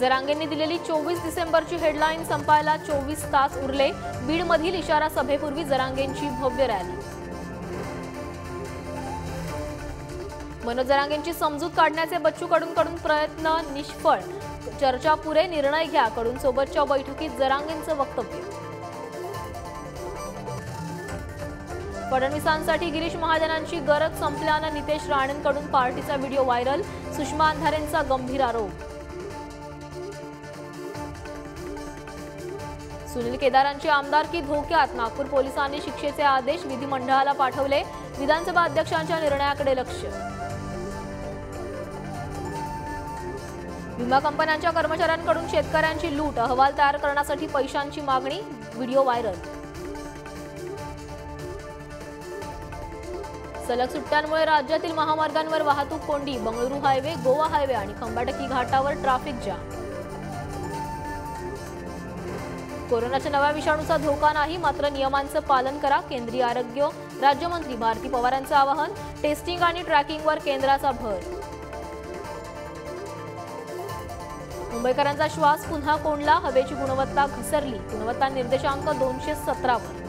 जरांगेंनी दिलेली 24 डिसेंबरची हेडलाईन संपायला 24 तास उरले। बीडमधील इशारा सभेपूर्वी जरांगेंची भव्य रॅली। मनोज जरांगेंची समजूत काढण्याचे बच्चू कडूंकडून प्रयत्न निष्फळ। चर्चा पुरे, निर्णय घ्या कडून सोबतच्या बैठकीत जरांगेंचं वक्तव्य। फडणवीसांसाठी गिरीश महाजनांची गरज संपल्यानं नितेश राणेंकडून पार्टीचा व्हिडिओ व्हायरल। सुषमा अंधारेंचा गंभीर आरोप। सुनील केदारांची आमदारकी धोक्यात। नागपूर पोलिसांनी शिक्षेचे आदेश विधिमंडळाला पाठवले। विधानसभा अध्यक्षांच्या निर्णयाकडे लक्ष। विमा कंपन्यांच्या कर्मचाऱ्यांकडून शेतकऱ्यांची लूट। अहवाल तयार करण्यासाठी पैशांची मागणी। Video viral. सलग सुट्ट्यांमुळे राज्यातील महामार्गांवर वाहतूक कोंडी। बंगळुरू हायवे, गोवा हायवे आणि खंबाटकी घाटावर ट्रॅफिक जाम। कोरोनाच्या नव्या विषाणूचा धोका नाही, मात्र नियमांचं पालन करा। केंद्रीय आरोग्य राज्यमंत्री भारती पवारांचं आवाहन। टेस्टिंग आणि ट्रॅकिंगवर केंद्राचा भर। मुंबईकरांचा श्वास पुन्हा कोंडला। हवेची गुणवत्ता घसरली। गुणवत्ता निर्देशांक 217 वर।